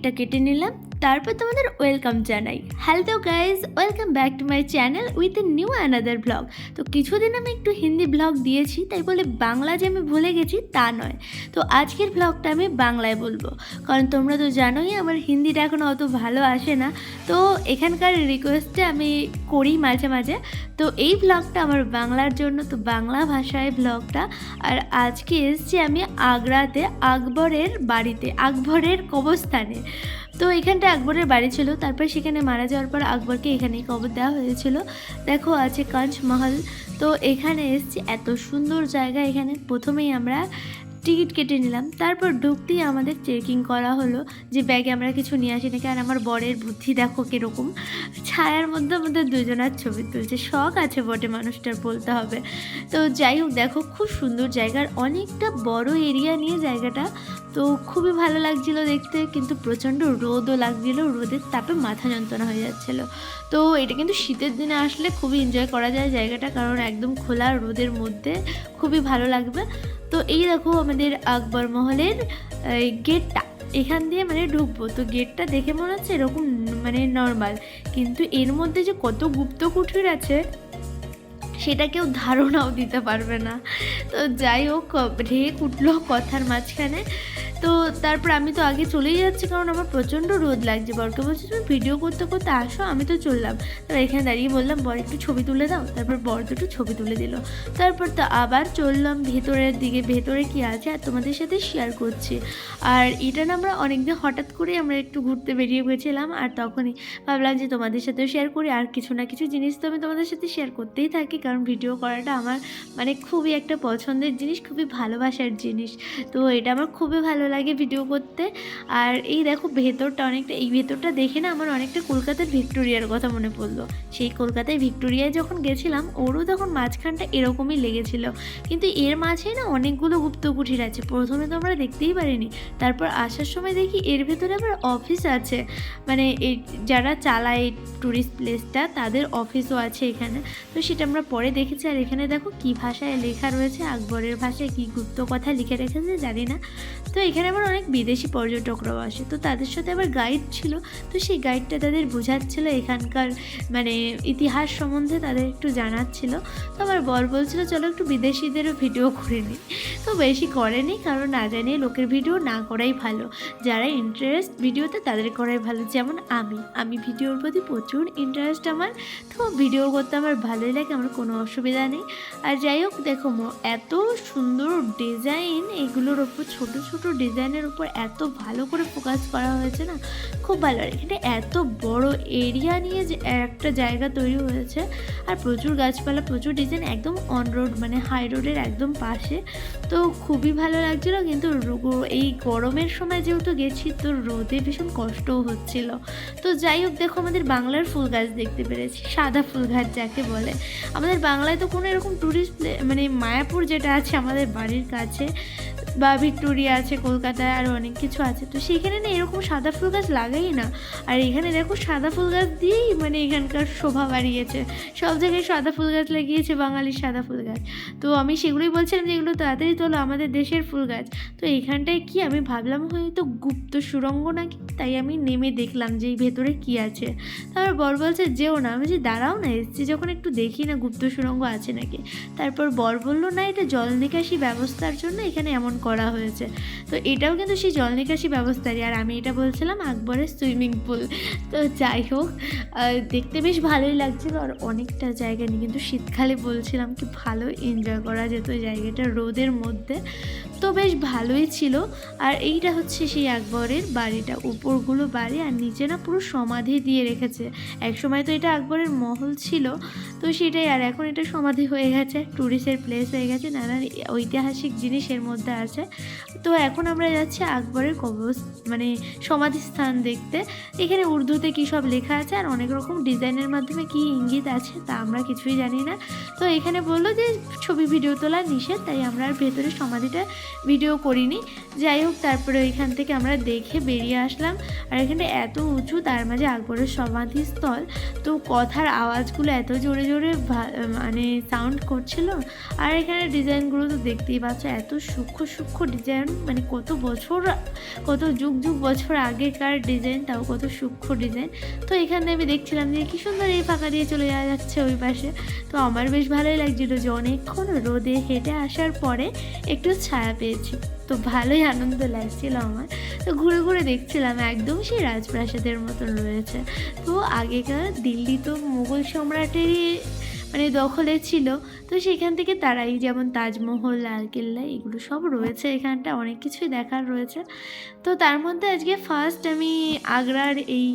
টিকিটটা কেটে নিলাম, তারপর তোমাদের ওয়েলকাম জানাই। Hello guys, welcome back to my channel with a new another blog. তো কিছুদিন আমি একটু হিন্দি ব্লগ দিয়েছি, তাই বলে বাংলা যে আমি ভুলে গেছি তা নয়। তো আজকের ব্লগটা আমি বাংলায় বলবো, কারণ তোমরা তো জানোই আমার হিন্দিটা এখন অত ভালো আসে না। তো এখানকার রিকোয়েস্টে আমি করি মাঝে মাঝে। তো এই ব্লগটা আমার বাংলার জন্য, তো বাংলা ভাষায় ব্লগটা। আর আজকে এসেছি আমি আগ্রাতে আকবরের বাড়িতে, আকবরের কবরস্থানে। তো এখানটা আকবরের বাড়ি ছিল, তারপর সেখানে মারা যাওয়ার পর আকবরকে এখানেই কবর দেওয়া হয়েছিল। দেখো আছে কাঞ্চ মহল। তো এখানে এসেছি, এত সুন্দর জায়গা। এখানে প্রথমেই আমরা টিকিট কেটে নিলাম, তারপর ঢুকতেই আমাদের চেকিং করা হলো যে ব্যাগে আমরা কিছু নিয়ে আসি নাকি। আর আমার বরের বুদ্ধি দেখো কীরকম, ছায়ার মধ্যে আমাদের দুজনের ছবি তুলছে। শখ আছে বটে মানুষটার, বলতে হবে। তো যাই হোক, দেখো খুব সুন্দর জায়গার, অনেকটা বড় এরিয়া নিয়ে জায়গাটা। তো খুবই ভালো লাগছিল দেখতে, কিন্তু প্রচণ্ড রোদও লাগছিল, রোদের তাপে মাথা যন্ত্রণা হয়ে যাচ্ছিল। তো এটা কিন্তু শীতের দিনে আসলে খুবই এনজয় করা যায় জায়গাটা, কারণ একদম খোলা রোদের মধ্যে খুবই ভালো লাগবে। তো এই দেখো আমাদের আকবর মহলের গেটটা, এখান দিয়ে মানে ঢুকবো। তো গেটটা দেখে মনে হচ্ছে এরকম মানে নর্মাল, কিন্তু এর মধ্যে যে কত গুপ্ত কুঠির আছে সেটা কেউ ধারণাও দিতে পারবে না। তো যাই হোক, ঢেক উঠলো কথার মাঝখানে। তো তারপর আমি তো আগে চলেই যাচ্ছি, কারণ আমার প্রচণ্ড রোদ লাগছে। বরকে বলছি তুমি ভিডিও করতে করতে আসো, আমি তো চললাম। তারপর এখানে দাঁড়িয়ে বললাম বর একটু ছবি তুলে দাও, তারপর বর দুটো ছবি তুলে দিল। তারপর তো আবার চললাম ভেতরের দিকে, ভেতরে কি আছে আর তোমাদের সাথে শেয়ার করছি। আর এটা না আমরা অনেকদিন হঠাৎ করে আমরা একটু ঘুরতে বেরিয়ে গেছিলাম, আর তখনই ভাবলাম যে তোমাদের সাথেও শেয়ার করি। আর কিছু না কিছু জিনিস তো আমি তোমাদের সাথে শেয়ার করতেই থাকি, কারণ ভিডিও করাটা আমার মানে খুবই একটা পছন্দের জিনিস, খুবই ভালোবাসার জিনিস। তো এটা আমার খুবই ভালো লাগে ভিডিও করতে। আর এই দেখো ভেতরটা অনেকটা, এই ভেতরটা দেখে না আমার অনেকটা কলকাতার ভিক্টোরিয়ার কথা মনে পড়লো। সেই কলকাতায় ভিক্টোরিয়ায় যখন গেছিলাম, ওরও তখন মাঝখানটা এরকমই লেগেছিল, কিন্তু এর মাঝে না অনেকগুলো গুপ্ত কুঠির আছে। প্রথমে তো আমরা দেখতেই পারিনি, তারপর আসার সময় দেখি এর ভেতরে আবার অফিস আছে, মানে এই যারা চালায় এই ট্যুরিস্ট প্লেসটা তাদের অফিসও আছে এখানে। তো সেটা আমরা পরে দেখেছি। আর এখানে দেখো কী ভাষায় লেখা রয়েছে, আকবরের ভাষায় কী গুপ্ত কথা লিখে রেখেছে জানি না। তো এখানে আবার অনেক বিদেশি পর্যটকরাও আসে, তো তাদের সাথে আবার গাইড ছিল। তো সেই গাইডটা তাদের বোঝাচ্ছিল এখানকার মানে ইতিহাস সম্বন্ধে, তাদের একটু জানাচ্ছিল। তো আমার বর বলছিল চলো একটু বিদেশিদেরও ভিডিও করে নিই। তো বেশি করেনি, কারণ না জানিয়ে লোকের ভিডিও না করাই ভালো। যারা ইন্টারেস্ট ভিডিওতে তাদের করাই ভালো। যেমন আমি ভিডিওর প্রতি প্রচুর ইন্টারেস্ট আমার, তো ভিডিও করতে আমার ভালোই লাগে, আমার কোনো অসুবিধা নেই। আর যাই হোক দেখো এত সুন্দর ডিজাইন, এগুলোর ওপর ছোট ছোট ডিজাইনের উপর এত ভালো করে ফোকাস করা হয়েছে না, খুব ভালো। আর এখানে এত বড় এরিয়া নিয়ে যে একটা জায়গা তৈরি হয়েছে, আর প্রচুর গাছপালা, প্রচুর ডিজাইন, একদম অন রোড মানে হাই রোডের একদম পাশে। তো খুবই ভালো লাগছিলো। কিন্তু এই গরমের সময় যেহেতু গেছি, তো রোদে ভীষণ কষ্টও হচ্ছিল। তো যাই হোক দেখো আমাদের বাংলার ফুল গাছ দেখতে পেরেছি, সাদা ফুল গাছ যাকে বলে। আমাদের বাংলায় তো কোনো এরকম ট্যুরিস্ট মানে মায়াপুর যেটা আছে আমাদের বাড়ির কাছে, বা ভিক্টোরিয়া আছে কলকাতায়, আরও অনেক কিছু আছে, তো সেখানে না এরকম সাদা ফুল গাছ লাগাই না। আর এখানে দেখো সাদা ফুল গাছ দিয়েই মানে এখানকার শোভা বাড়িয়েছে, সব জায়গায় সাদা ফুল গাছ লাগিয়েছে বাঙালির সাদা ফুল গাছ। তো আমি সেগুলোই বলছিলাম যে এগুলো তাড়াতাড়ি তোলো, আমাদের দেশের ফুল গাছ। তো এইখানটায় কি আমি ভাবলাম হয়তো গুপ্ত সুড়ঙ্গ নাকি, তাই আমি নেমে দেখলাম যে এই ভেতরে কি আছে। তারপর বর বলছে যেও না, আমি যে দাঁড়াও না, এসছি যখন একটু দেখি না গুপ্ত সুড়ঙ্গ আছে নাকি। তারপর বর বললো না এটা জল নিকাশি ব্যবস্থার জন্য এখানে এমন করা হয়েছে। তো এটাও কিন্তু সেই জল নিকাশি ব্যবস্থারই। আর আমি এটা বলছিলাম আকবরের সুইমিং পুল। তো যাই হোক দেখতে বেশ ভালোই লাগছিলো, আর অনেকটা জায়গা নিয়ে, কিন্তু শীতকালে বলছিলাম কি ভালো এনজয় করা যেত জায়গাটা রোদের মধ্যে। তো বেশ ভালোই ছিল। আর এইটা হচ্ছে সেই আকবরের বাড়িটা, উপরগুলো বাড়ি, আর নিচে না পুরো সমাধি দিয়ে রেখেছে। এক সময় তো এটা আকবরের মহল ছিল, তো সেটাই। আর এখন এটা সমাধি হয়ে গেছে, ট্যুরিস্টের প্লেস হয়ে গেছে, নানান ঐতিহাসিক জিনিস এর মধ্যে আছে। তো এখন আমরা যাচ্ছি আকবরের মানে সমাধিস্থান দেখতে। এখানে উর্দুতে কী সব লেখা আছে, আর অনেক রকম ডিজাইনের মাধ্যমে কী ইঙ্গিত আছে তা আমরা কিছুই জানি না। তো এখানে বললো যে ছবি ভিডিও তোলা নিষেধ, তাই আমরা আর ভেতরে সমাধিটা ভিডিও করিনি। যাই হোক, তারপরে ওইখান থেকে আমরা দেখে বেরিয়ে আসলাম। আর এখানে এত উঁচু, তার মাঝে আকবরের সমাধিস্থল, তো কথার আওয়াজগুলো এত জোরে জোরে মানে সাউন্ড করছিল। আর এখানে ডিজাইনগুলো তো দেখতেই পাচ্ছ, এত সূক্ষ্ম সূক্ষ্ম ডিজাইন, মানে কত যুগ যুগ বছর আগেকার ডিজাইন, তাও কত সূক্ষ্ম ডিজাইন। তো এখানে আমি দেখছিলাম যে কী সুন্দর এই ফাঁকা দিয়ে চলে যাওয়া যাচ্ছে ওই পাশে। তো আমার বেশ ভালোই লাগছিলো যে অনেকক্ষণ রোদে হেঁটে আসার পরে একটু ছায়া পেয়েছি, তো ভালোই আনন্দ লাগছিল আমার। তো ঘুরে ঘুরে দেখছিলাম, একদম সেই রাজপ্রাসাদের মতন রয়েছে। তো আগেকার দিল্লি তো মুঘল সম্রাটেরই মানে দখলে ছিল, তো সেখান থেকে তারাই, যেমন তাজমহল, লালকেল্লা, এগুলো সব রয়েছে এখানটা, অনেক কিছুই দেখার রয়েছে। তো তার মধ্যে আজকে ফার্স্ট আমি আগ্রার এই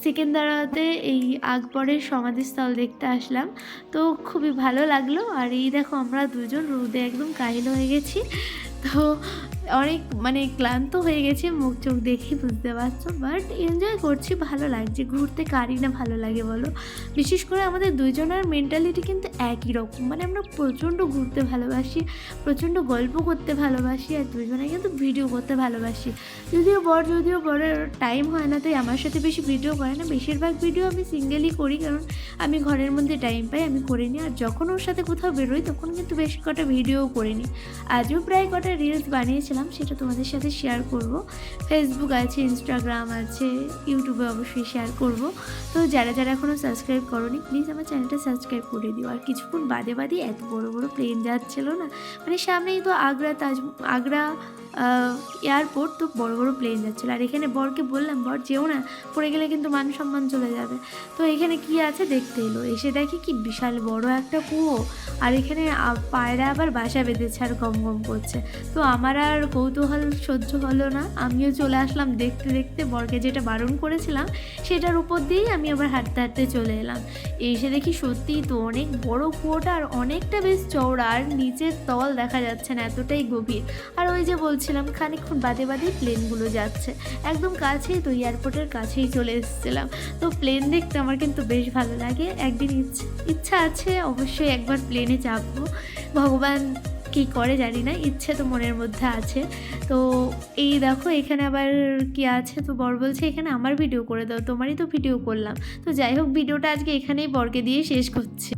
সেকেন্দারাতে এই আকবরের সমাধিস্থল দেখতে আসলাম, তো খুবই ভালো লাগলো। আর এই দেখো আমরা দুজন রোদে একদম কাহিল হয়ে গেছি, তো অনেক মানে ক্লান্ত হয়ে গেছে, মুখ চোখ দেখেই বুঝতে পারছো, বাট এনজয় করছি, ভালো লাগছে। ঘুরতে কারই না ভালো লাগে বলো? বিশেষ করে আমাদের দুজনের মেন্টালিটি কিন্তু একই রকম, মানে আমরা প্রচণ্ড ঘুরতে ভালোবাসি, প্রচণ্ড গল্প করতে ভালোবাসি, আর দুজনে কিন্তু ভিডিও করতে ভালোবাসি। যদিও বড়ের টাইম হয় না, তাই আমার সাথে বেশি ভিডিও করে না, বেশিরভাগ ভিডিও আমি সিঙ্গেলই করি, কারণ আমি ঘরের মধ্যে টাইম পাই, আমি করে নিই। আর যখন ওর সাথে কোথাও বেরোই তখন কিন্তু বেশ কটা ভিডিও করে নিই। আজও প্রায় কটা রিলস বানিয়েছিলাম, সেটা তোমাদের সাথে শেয়ার করব। ফেসবুক আছে, ইনস্টাগ্রাম আছে, ইউটিউবে অবশ্যই শেয়ার করব। তো যারা এখনও সাবস্ক্রাইব করোনি, প্লিজ আমার চ্যানেলটা সাবস্ক্রাইব করে দিও। আর কিছুক্ষণ বাদে এত বড় বড় প্লেন যাচ্ছিলো না, মানে সামনেই তো আগ্রা এয়ারপোর্ট, তো বড় বড় প্লেন যাচ্ছিলো। আর এখানে বরকে বললাম, বর যেও না, পড়ে গেলে কিন্তু মান সম্মান চলে যাবে। তো এখানে কি আছে দেখতে এলো, এসে দেখি কি বিশাল বড় একটা কুয়ো, আর এখানে পায়রা আবার বাসা বেঁধেছে আর গম গম করছে। তো আমার আর কৌতূহল সহ্য হলো না, আমিও চলে আসলাম দেখতে দেখতে। বরকে যেটা বারণ করেছিলাম সেটার উপর দিয়েই আমি আবার হাঁটতে হাঁটতে চলে এলাম। এসে দেখি সত্যিই তো অনেক বড় কুয়োটা, আর অনেকটা বেশ চওড়া, আর নিচের তল দেখা যাচ্ছে না, এতটাই গভীর। আর ওই যে বলছিলাম, খানিকক্ষণ বাদে প্লেনগুলো যাচ্ছে একদম কাছেই, তো এয়ারপোর্টের কাছেই চলে এসেছিলাম। তো প্লেন দেখতে আমার কিন্তু বেশ ভালো লাগে, একদিন ইচ্ছা আছে অবশ্যই একবার প্লেনে চাপবো। ভগবান কী করে জানি না, ইচ্ছে তো মনের মধ্যে আছে। তো এই দেখো এখানে আবার কি আছে, তো বর বলছে এখানে আমার ভিডিও করে দাও, তোমারই তো ভিডিও করলাম। তো যাই হোক, ভিডিওটা আজকে এখানেই বরকে দিয়ে শেষ করছি।